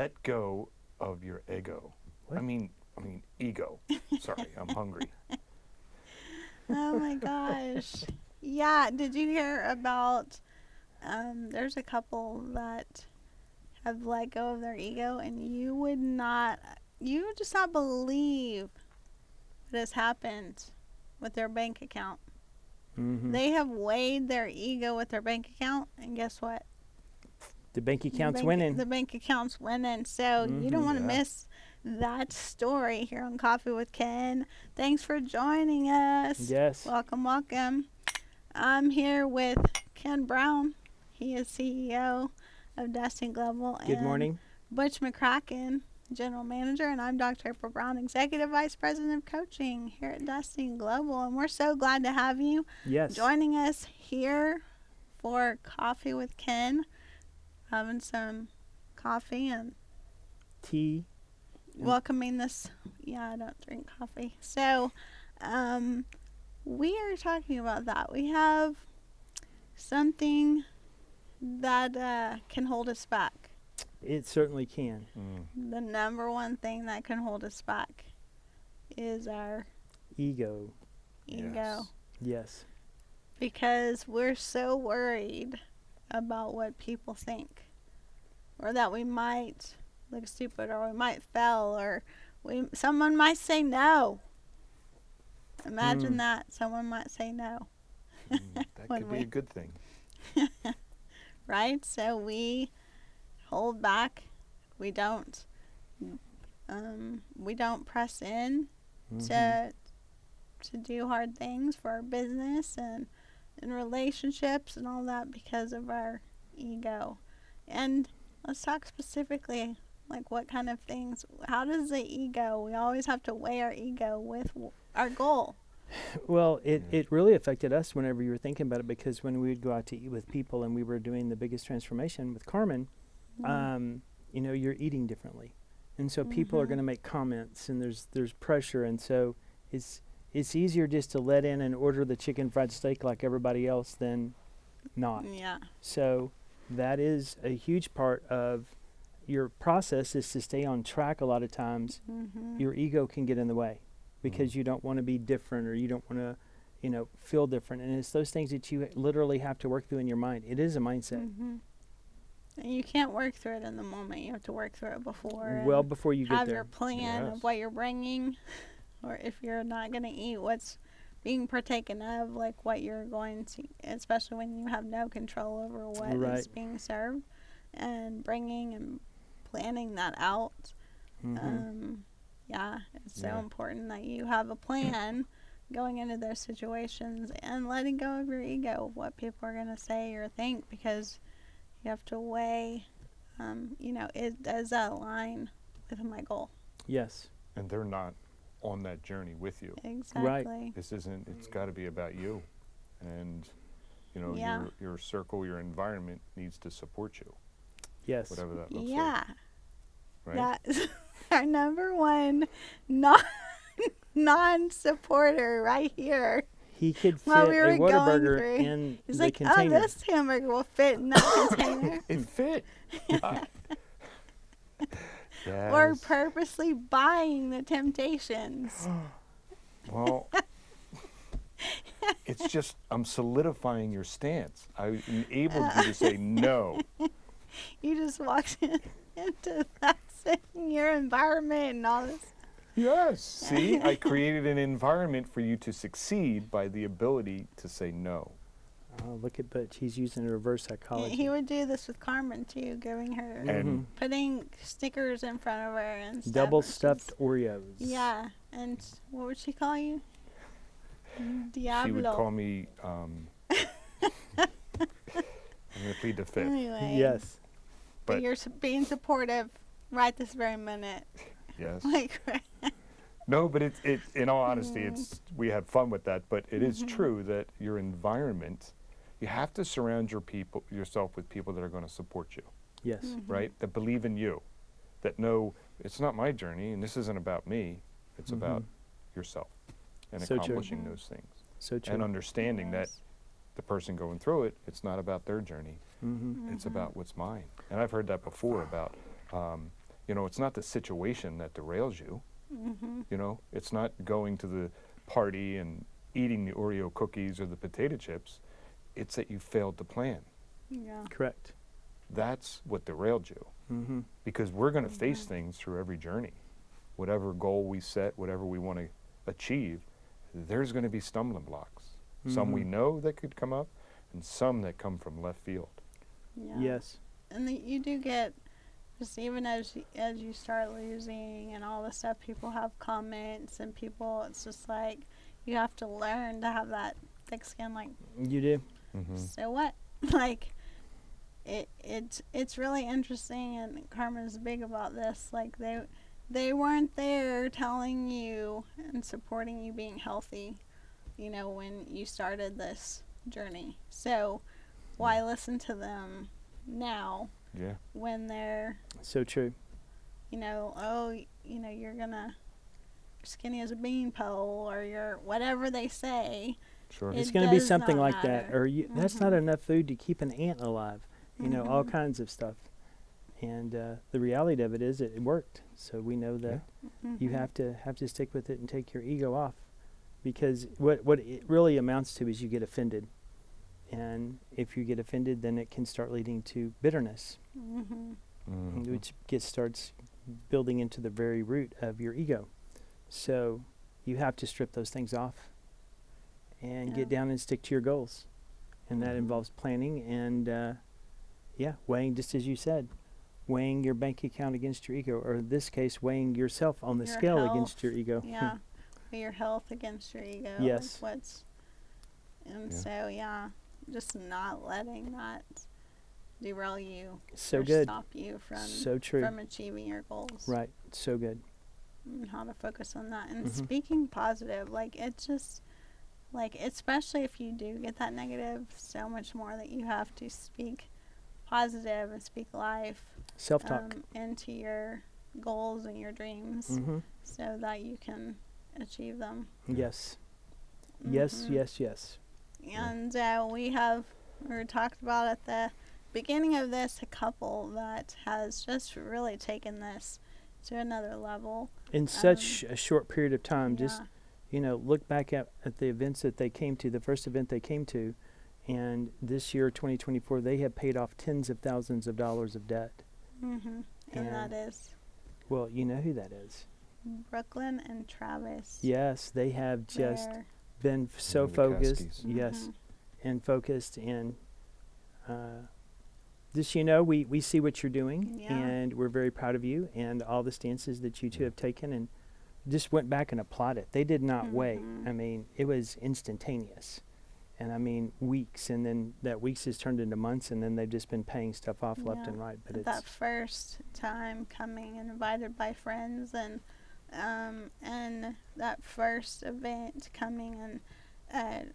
let go of your ego. What? I mean ego. Sorry, I'm hungry. Oh my gosh. Yeah, did you hear about there's a couple that have let go of their ego, and you would just not believe what has happened with their bank account. Mm-hmm. They have weighed their ego with their bank account, and guess what? The bank account's the bank, winning. The bank account's winning. So you don't want to Yeah. miss that story here on Coffee with Ken. Thanks for joining us. Yes. Welcome, welcome. I'm here with Ken Brown. He is CEO of Destiny Global. Good and morning. Butch McCracken, General Manager, and I'm Dr. April Brown, Executive Vice President of Coaching here at Destiny Global. And we're so glad to have you Yes. joining us here for Coffee with Ken. Having some coffee and Tea. welcoming this. Yeah, I don't drink coffee. So, we are talking about that. We have something that can hold us back. It certainly can. The number one thing that can hold us back is our Ego. ego. Yes. Yes. Because we're so worried about what people think, or that we might look stupid, or we might fail, or someone might say no. Imagine that someone might say no. That When could be we- a good thing. Right? So we hold back. We don't press in Mhm. to do hard things for our business and in relationships and all that because of our ego. And let's talk specifically, like, what kind of things, how does the ego, we always have to weigh our ego with our goal. Well, it really affected us whenever you were thinking about it, because when we would go out to eat with people and we were doing the biggest transformation with Carmen, you're eating differently. And so people are going to make comments, and there's pressure. And so it's easier just to let in and order the chicken fried steak like everybody else than not. Yeah. So that is a huge part of your process, is to stay on track. A lot of times your ego can get in the way because you don't want to be different, or you don't want to, feel different. And it's those things that you literally have to work through in your mind. It is a mindset. And you can't work through it in the moment. You have to work through it before. Well, and before you get have there. your plan Yes. of what you're bringing, or if you're not going to eat, what's being partaken of, like what you're going to, especially when you have no control over what is Right. being served, and bringing and planning that out. Yeah, it's so Yeah. important that you have a plan going into those situations, and letting go of your ego, what people are going to say or think, because you have to weigh, does that align with my goal? Yes. And they're not on that journey with you. Exactly. This isn't, it's got to be about you. And, Yeah. your circle, your environment needs to support you, Yes. whatever that looks Yeah, like. Right? that's our number one non-supporter right here. He could fit While we were a going Whataburger through, in He's the like, container. oh, this hamburger will fit in that container. It fit. Or Yes. purposely buying the Temptations. Well, it's just, I'm solidifying your stance. I enabled you to say no. You just walked into that your environment and all this. Yes. See, I created an environment for you to succeed by the ability to say no. Oh, look at Butch. He's using reverse psychology. He would do this with Carmen too, giving her, And putting stickers in front of her and stuff. Double and she's- stuffed Oreos. Yeah, and what would she call you? Diablo. she would call me, I'm going to plead the fifth. Anyway. Yes. But But- you're being supportive right this very minute. Yes. Like, No, but it's in all honesty, we had fun with that, but it is true that your environment, you have to surround yourself with people that are going to support you, Yes. right? That believe in you, that know it's not my journey and this isn't about me, it's about yourself and So true. accomplishing those things. So true. And understanding that the person going through it, it's not about their journey, it's about what's mine. And I've heard that before about, You know, it's not the situation that derails you. You know, it's not going to the party and eating the Oreo cookies or the potato chips. It's that you failed to plan. Yeah. Correct. That's what derailed you. Mm-hmm. Because we're going to face things through every journey. Whatever goal we set, whatever we want to achieve, there's going to be stumbling blocks. Some we know that could come up, and some that come from left field. Yeah. Yes. And you do get, just even as you start losing and all the stuff, people have comments and people, it's just like you have to learn to have that thick skin, like, You do. so what? Like, it's really interesting, and Carmen's big about this. Like, they weren't there telling you and supporting you being healthy, you know, when you started this journey. So why listen to them now Yeah. when they're, So true. you know, oh, you know, you're skinny as a beanpole, or you're whatever they say. Sure. It It's going to be does something not like that, matter. or that's not enough food to keep an ant alive. You know, all kinds of stuff. And the reality of it is, it worked. So we know that you have to stick with it and take your ego off, because what it really amounts to is you get offended, and if you get offended, then it can start leading to bitterness, which starts building into the very root of your ego. So you have to strip those things off and get down and stick to your goals, and that involves planning and weighing, just as you said, weighing your bank account against your ego, or in this case, weighing yourself on the Your scale health. against your ego. Yeah. Your health against your ego. Yes. Like and Yeah. so, yeah, just not letting that derail you So or good. stop you from So true. from achieving your goals. Right. So good. And how to focus on that. And speaking positive, like, it's just, like, especially if you do get that negative, so much more that you have to speak positive and speak life Self-talk. into your goals and your dreams so that you can achieve them. Yes. Yes, Mhm. yes, yes. And we were talked about at the beginning of this, a couple that has just really taken this to another level. In such a short period of time, just, Yeah. look back at the events that they came to, the first event they came to, and this year, 2024, they have paid off tens of thousands of dollars of debt. And that is Well, you know who that is. Brooklyn and Travis. Yes, they have just They're- been so the focused. Caskies. Yes, and focused, and just, we see what you're doing, Yeah. and we're very proud of you and all the stances that you two have taken, and just went back and applauded. They did not wait. I mean, it was instantaneous, and I mean weeks, and then that weeks has turned into months, and then they've just been paying stuff off left Yeah. and right. But that it's first time coming and invited by friends, and that first event coming, and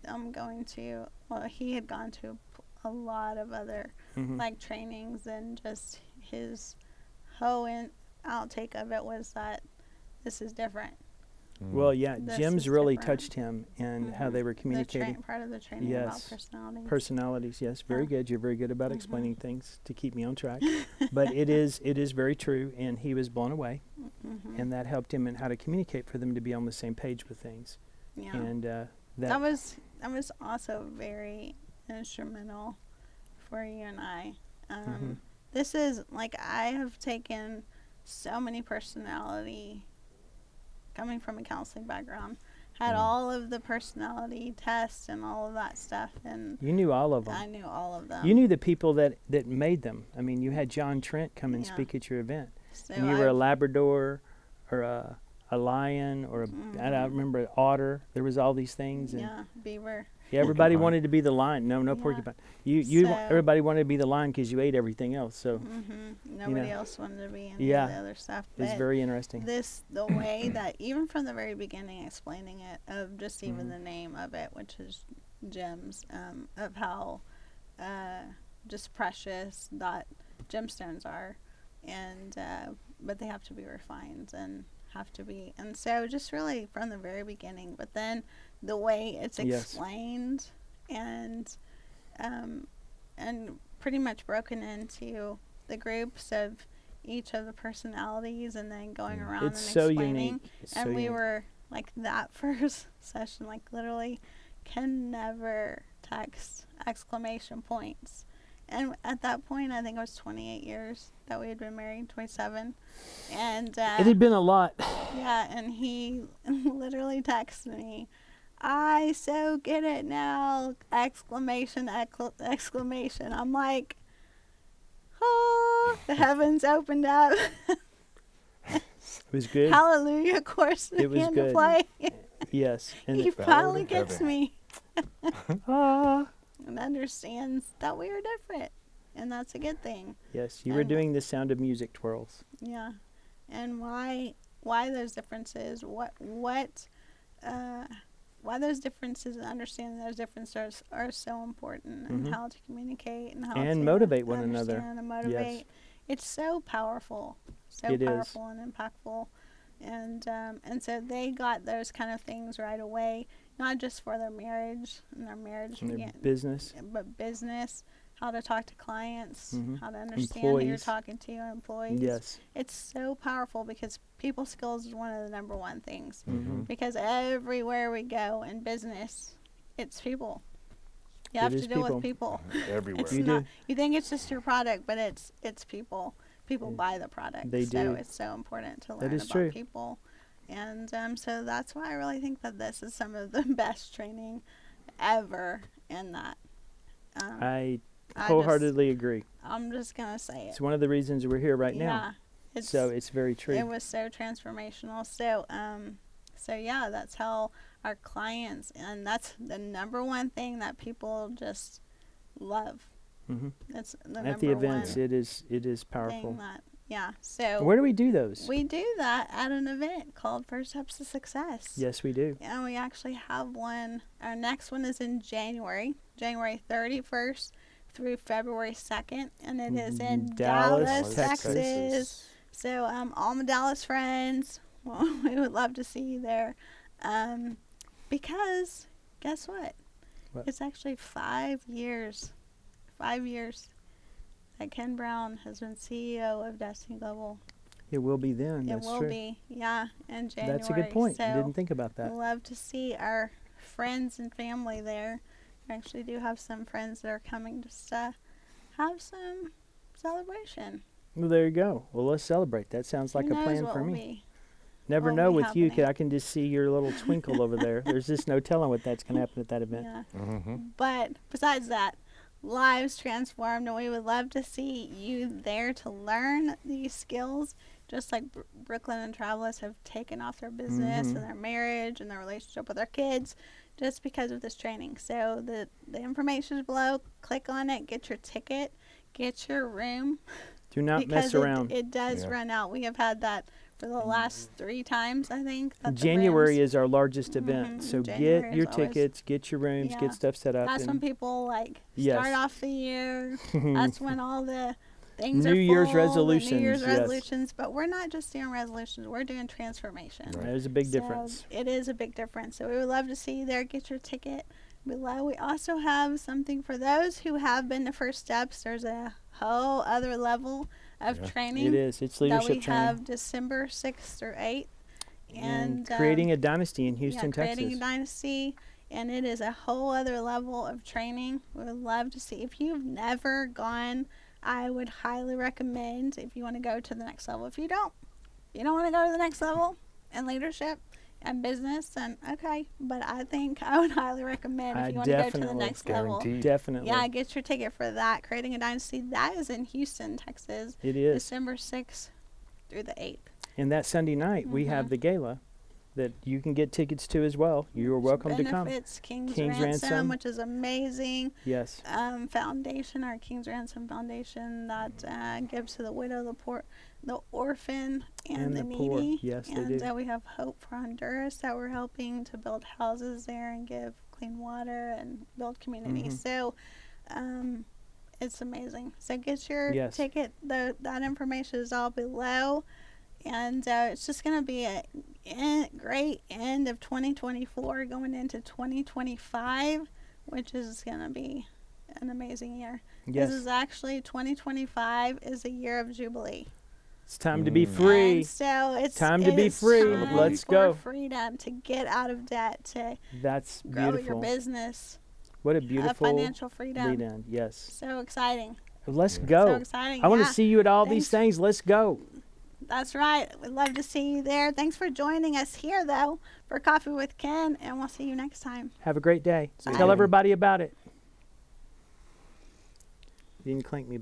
I'm going to, well, he had gone to a lot of other like trainings, and just his whole outtake of it was that this is different. well, yeah, This Jim's is really different. touched him, and how they were communicating. Part of the training about Yes. personalities. Personalities, yes, very Yeah. good. You're very good about explaining things to keep me on track. But it is very true, and he was blown away, and that helped him in how to communicate for them to be on the same page with things. Yeah. And that was also very instrumental for you and I. This is, like, I have taken so many personality, coming from a counseling background, had all of the personality tests and all of that stuff, and you knew all of them. I knew all of them. You knew the people that made them. I mean, you had John Trent come and Yeah. speak at your event, So and you were a Labrador, or a lion, or I don't remember, an otter. There was all these things, and yeah, beaver. everybody Porcupine. wanted to be the lion. No, Yeah. porcupine. So- Everybody wanted to be the lion because you ate everything else. So Nobody else wanted to be any Yeah. of the other stuff. it's But very interesting. the way that, even from the very beginning, explaining it, of just even the name of it, which is gems, of how just precious that gemstones are, and but they have to be refined and have to be, and so just really from the very beginning. But then the way it's Yes. explained, and pretty much broken into the groups of each of the personalities and then going Mm. around It's and so explaining. unique. It's And so we unique. were like that first session, like literally can never text exclamation points. And at that point, I think it was 28 years that we had been married, 27. And It had been a lot. yeah, and he literally texted me, I so get it now! Exclamation, exclamation. I'm like, oh, the heavens opened up. It was good. Hallelujah, of course, It was began to good. play. Yes. And He Ballad finally of gets Heaven. me ah. and understands that we are different. And that's a good thing. Yes, you were And- doing the Sound of Music twirls. Yeah. And why those differences, why those differences and understanding those differences are so important, and Mhm. how to communicate and how And to motivate one another. understand and motivate. It's so powerful, so It is. powerful and impactful. And so they got those kind of things right away, not just for their marriage and their marriage, And their began- business. but business, how to talk to clients, Mhm. how to understand who you're Employees. talking to, employees. Yes. It's so powerful because people skills is one of the number one things. Mhm. Because everywhere we go in business, it's people. You It have is to deal people. with people. Everywhere. It's You not. do. You think it's just your product, but it's people. People Yeah. buy the product. They so do. it's so important to That learn is about true. people. And so that's why I really think that this is some of the best training ever in that. I I wholeheartedly agree. I'm just gonna say it. It's one of the reasons we're here right now. Yeah. So it's very true. It was so transformational. So yeah, that's how our clients, and that's the number one thing that people just love. hmm That's the At number the events, one it is powerful. thing that, yeah. So Where do we do those? we do that at an event called First Steps to Success. Yes, we do. And we actually have one. Our next one is in January 31st through February 2nd, and it is in Dallas, Texas. So, all my Dallas friends, well, we would love to see you there. Because, guess what? What? It's actually 5 years. 5 years that Ken Brown has been CEO of Destiny Global. It will be then. It That's will true. be, yeah, in January. That's a good point. So I didn't think about that. love to see our friends and family there. We actually do have some friends that are coming just to have some celebration. Well, there you go. Well, let's celebrate. That sounds like Who a knows plan what for will me. be. Never will know be with you. happening. I can just see your little twinkle over there. There's just no telling what that's going to happen at that event. Yeah. Mm-hmm. But besides that, lives transformed, and we would love to see you there to learn these skills, just like Brooklyn and Travelers have taken off their business Mhm. and their marriage and their relationship with their kids just because of this training. So the information is below. Click on it, get your ticket, get your room. Do not because mess around. It does Yeah. run out. We have had that for the last 3 times, I think. that the January rooms- is our largest event. Mhm. So January get is your always- tickets, get your rooms, Yeah. get stuff set up. That's when and people like Yes. start off the year. That's when all the things New are Year's full, the New resolutions, Year's yes. resolutions, but we're not just doing resolutions. We're doing transformation. Right. There's a big So difference. It is a big difference. So we would love to see you there. Get your ticket below. We also have something for those who have been to First Steps. There's a whole other level of Yeah. training It is. It's that leadership we training. have December 6th through 8th. And creating a dynasty in Houston, creating Texas. a dynasty, and it is a whole other level of training. We would love to see. If you've never gone, I would highly recommend if you want to go to the next level. If you don't want to go to the next level in leadership and business, then okay. But I think I would highly recommend if I you want to go to the definitely next level. Guaranteed. Definitely. Yeah, get your ticket for that. Creating a Dynasty. That is in Houston, Texas, It is. December 6th through the 8th. And that Sunday night, we have Mhm. the gala that you can get tickets to as well. You are welcome to come. Benefits King's King's Ransom, Ransom. which is amazing. Yes. Foundation, our King's Ransom Foundation, that gives to the widow, the poor, the orphan, and the poor. needy. Yes, they And do. we have Hope for Honduras that we're helping to build houses there and give clean water and build community. Mhm. So it's amazing. So get your Yes. ticket. That information is all below. And it's just going to be a great end of 2024 going into 2025, which is going to be an amazing year. Yes. This is actually 2025 is a year of Jubilee. It's time to be free. And so it's Time to it be is free. time Let's for go. freedom to get out of debt, to That's grow your beautiful. business, What a beautiful financial freedom. lead in. Yes. So exciting. Let's Yeah. go. So exciting. I want to yeah. see you at all these Thanks. things. Let's go. That's right. We'd love to see you there. Thanks for joining us here, though, for Coffee with Ken, and we'll see you next time. Have a great day. Bye. Tell everybody about it. You can clink me.